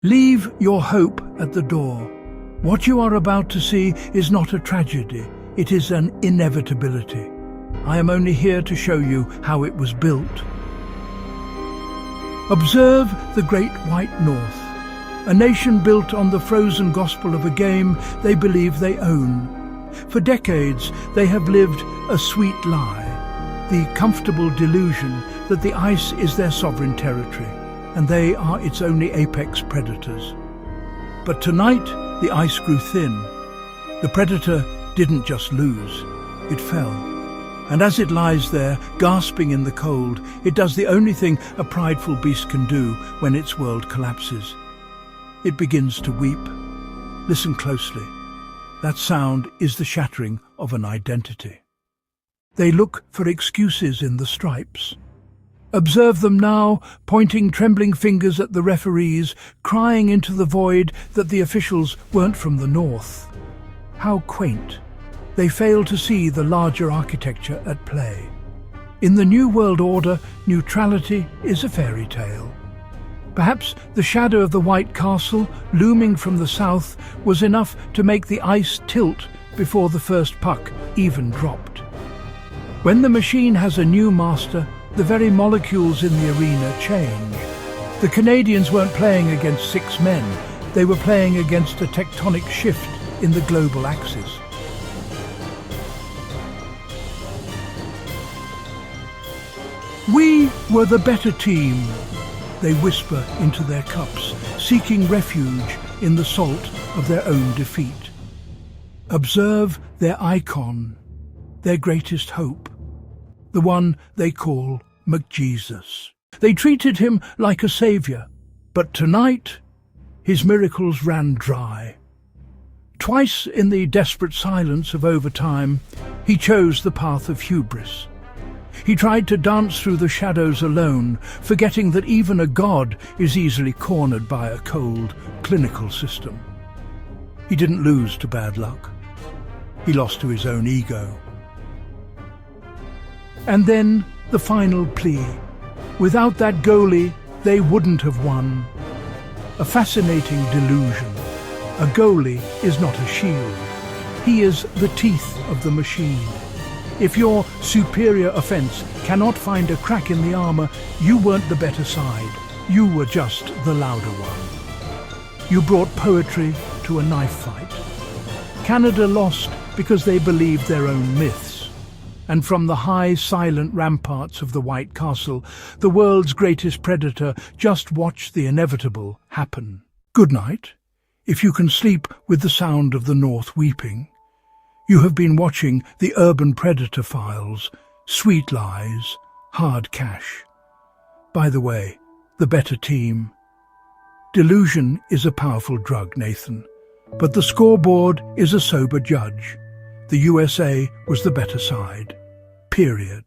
Leave your hope at the door. What you are about to see is not a tragedy, it is an inevitability. I am only here to show you how it was built. Observe the Great White North, a nation built on the frozen gospel of a game they believe they own. For decades, they have lived a sweet lie, the comfortable delusion that the ice is their sovereign territory, and they are its only apex predators. But tonight, the ice grew thin. The predator didn't just lose, it fell. And as it lies there, gasping in the cold, it does the only thing a prideful beast can do when its world collapses. It begins to weep. Listen closely. That sound is the shattering of an identity. They look for excuses in the stripes. Observe them now, pointing trembling fingers at the referees, crying into the void that the officials weren't from the north. How quaint. They fail to see the larger architecture at play. In the New World Order, neutrality is a fairy tale. Perhaps the shadow of the White Castle, looming from the south, was enough to make the ice tilt before the first puck even dropped. When the machine has a new master, the very molecules in the arena change. The Canadians weren't playing against 6 men, they were playing against a tectonic shift in the global axis. We were the better team, they whisper into their cups, seeking refuge in the salt of their own defeat. Observe their icon, their greatest hope, the one they call McJesus. They treated him like a savior, but tonight his miracles ran dry. Twice in the desperate silence of overtime, he chose the path of hubris. He tried to dance through the shadows alone, forgetting that even a god is easily cornered by a cold, clinical system. He didn't lose to bad luck. He lost to his own ego. And then the final plea. Without that goalie, they wouldn't have won. A fascinating delusion. A goalie is not a shield. He is the teeth of the machine. If your superior offense cannot find a crack in the armor, you weren't the better side. You were just the louder one. You brought poetry to a knife fight. Canada lost because they believed their own myths. And from the high, silent ramparts of the White Castle, the world's greatest predator just watched the inevitable happen. Good night, if you can sleep with the sound of the North weeping. You have been watching the Urban Predator files, sweet lies, hard cash. By the way, the better team. Delusion is a powerful drug, Nathan, but the scoreboard is a sober judge. The USA was the better side. Period.